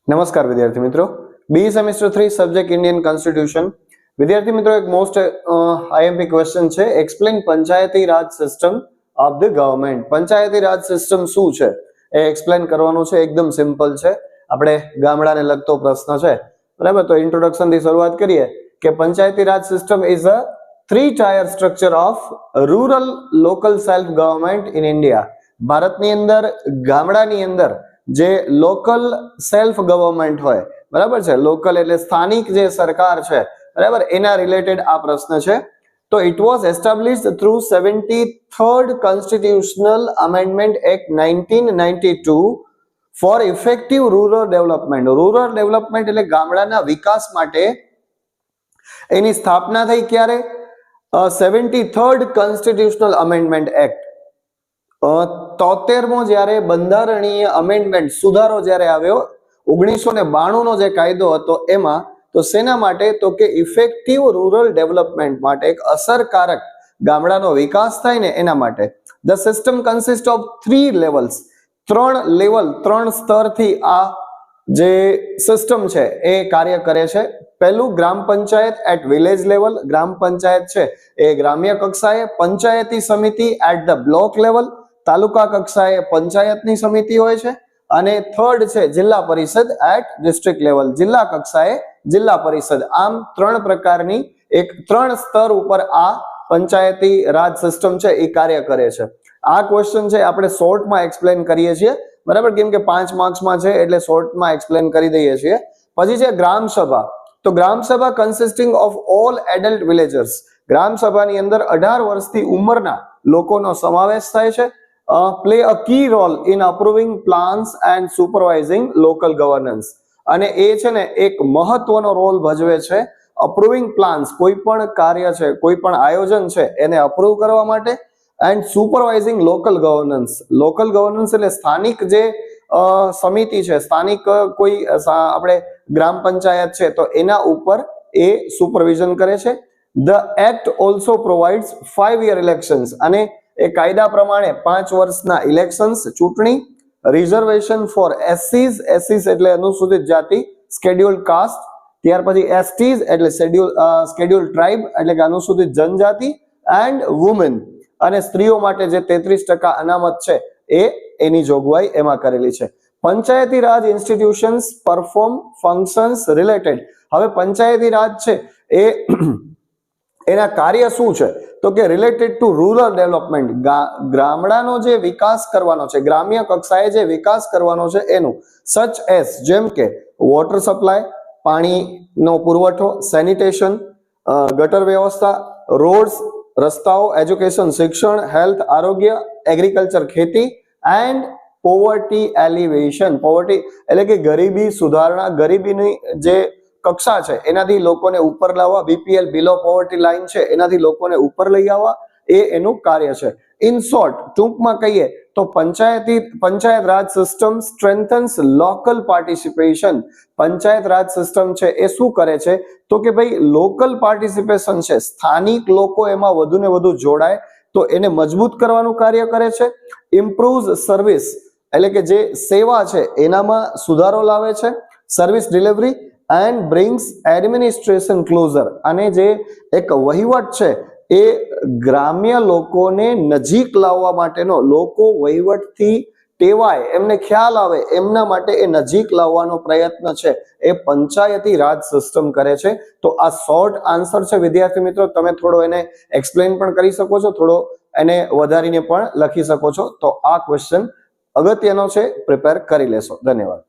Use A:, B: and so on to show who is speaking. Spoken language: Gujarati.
A: નમસ્કાર વિદ્યાર્થી મિત્રો, બી સેમેસ્ટર 3 સબ્જેક્ટ ઇન્ડિયન કોન્સ્ટિટ્યુશન. વિદ્યાર્થી મિત્રો, એક મોસ્ટ આઈએમપી ક્વેશ્ચન છે, explain Panchayati raj system of the government. Panchayati raj system શું છે એ એક્સપ્લેન કરવાનું છે. એકદમ સિમ્પલ છે, આપણે ગામડાને લગતો પ્રશ્ન છે, બરાબર. તો ઇન્ટ્રોડક્શન થી શરૂઆત કરીએ કે panchayati raj system is a 3-tier structure of rural local self government in India. ભારતની અંદર ગામડાની અંદર જે લોકલ સેલ્ફ ગવર્નમેન્ટ હોય, બરાબર છે, લોકલ એટલે સ્થાનિક જે સરકાર છે, બરાબર, એના રિલેટેડ આ પ્રશ્ન છે. તો it was established through 73rd constitutional amendment act 1992 for effective rural development. Rural development એટલે ગામડાના વિકાસ માટે એની સ્થાપના થઈ ક્યારે? 73rd કોન્સ્ટિટ્યુશનલ અમેન્ડમેન્ટ એક્ટ, 73મો જ્યારે બંધારણીય અમેન્ડમેન્ટ સુધારો જ્યારે આવ્યો 1992 નો જે કાયદો હતો એમાં, તો શેના માટે? તો કે ઇફેક્ટિવ રૂરલ ડેવલપમેન્ટ માટે, એક અસરકારક ગામડાનો વિકાસ થાય ને એના માટે. The system consist of 3 levels. 3 level, 3 સ્તરથી આ જે સિસ્ટમ છે એ કાર્ય કરે છે. પહેલું ગ્રામ પંચાયત એટ વિલેજ લેવલ, ગ્રામ પંચાયત છે એ ગ્રામ્ય કક્ષાએ, પંચાયતી સમિતિ એટ ધ બ્લોક લેવલ, તાલુકા કક્ષાએ પંચાયતની સમિતિ હોય છે, અને થર્ડ છે જિલ્લા પરિષદ એટ ડિસ્ટ્રિક્ટ લેવલ, જિલ્લા કક્ષાએ જિલ્લા પરિષદ. આમ 3 પ્રકારની 3 સ્તર ઉપર આ પંચાયતી રાજ સિસ્ટમ છે એ કાર્ય કરે છે. આ ક્વેશ્ચન છે આપણે શોર્ટમાં એક્સપ્લેન કરીએ છીએ, બરાબર, કેમ કે 5 માર્ક્સમાં છે એટલે શોર્ટમાં એક્સપ્લેન કરી દઈએ છીએ. પછી છે ગ્રામ સભા. તો gram sabha consisting of all adult villagers. Gram સભાની અંદર 18 વર્ષથી ઉંમરના લોકોનો સમાવેશ થાય છે. Play a key role in approving plans and supervising local governance. અને એ છે ને એક મહત્વનો રોલ ભજવે છે અપ્રુવિંગ પ્લાન્સ, કોઈ પણ કાર્ય છે, કોઈ પણ આયોજન છે એને અપ્રૂવ કરવા માટે, and supervising local governance. Local governance એટલે સ્થાનિક જે સમિતિ છે, સ્થાનિક કોઈ આપણે ગ્રામ પંચાયત છે તો એના ઉપર એ સુપરવિઝન કરે છે. The act also provides 5-year elections. અને એ કાયદા પ્રમાણે 5 વર્ષના ઇલેક્શન્સ, ચૂંટણી, રિઝર્વેશન ફોર એસસીઝ, એસસીઝ એટલે અનુસૂચિત જાતિ, સ્કેડ્યુલ્ડ કાસ્ટ, ત્યાર પછી એસટીઝ એટલે સ્કેડ્યુલ્ડ ટ્રાઇબ એટલે કે અનુસૂચિત જનજાતિ, એન્ડ વુમેન, અને સ્ત્રીઓ માટે જે 33% અનામત છે એ એની જોગવાઈ એમાં કરેલી છે. Panchayati Raj institutions perform functions related. હવે પંચાયતી રાજ છે એ એના કાર્ય શું છે? તો કે રિલેટેડ ટુ રૂરલ ડેવલપમેન્ટ. ગામડાનો જે વિકાસ કરવાનો છે, ગ્રામ્ય કક્ષાએ જે વિકાસ કરવાનો છે એનું, સચ એસ જેમ કે વોટર સપ્લાય, પાણીનો પુરવઠો, સેનિટેશન, ગટર વ્યવસ્થા, રોડ્સ, રસ્તાઓ, એજ્યુકેશન, શિક્ષણ, હેલ્થ, આરોગ્ય, એગ્રીકલ્ચર, ખેતી, એન્ડ પોવર્ટી એલિવેશન. પોવર્ટી એટલે કે ગરીબી સુધારણા, ગરીબીની જે કક્ષા છે એનાથી લોકોને ઉપર લાવવા, બીપીએલ બિલો પોવર્ટી લાઈન છે એનાથી લોકોને ઉપર લઈ આવવા, એ એનું કાર્ય છે. ઇન શોર્ટ, ટૂંકમાં કહીએ તો પંચાયત રાજ સિસ્ટમ સ્ટ્રેન્થન્સ લોકલ પાર્ટિસિપેશન. પંચાયત રાજ સિસ્ટમ છે એ શું કરે છે? તો કે ભાઈ લોકલ પાર્ટિસિપેશન છે, સ્થાનિક લોકો એમાં વધુ ને વધુ જોડાય તો એને મજબૂત કરવાનું કાર્ય કરે છે. ઇમ્પ્રુવ્સ સર્વિસ એટલે કે જે સેવા છે એનામાં સુધારો લાવે છે, service delivery, and brings administration closure. અને જે એક વહીવટ છે એ ગ્રામ્ય લોકોને નજીક લાવવા માટેનો, લોકો વહીવટથી ટેવાય, એમને ખ્યાલ આવે એમના માટે એ નજીક લાવવાનો પ્રયત્ન છે એ પંચાયતી રાજ સિસ્ટમ કરે છે. તો આ શોર્ટ આન્સર છે વિદ્યાર્થી મિત્રો. તમે થોડો એને એક્સપ્લેન પણ કરી શકો છો, થોડો એને વધારીને પણ લખી શકો છો. તો આ ક્વેશ્ચન અગત્યનો છે, પ્રિપેર કરી લેશો. ધન્યવાદ.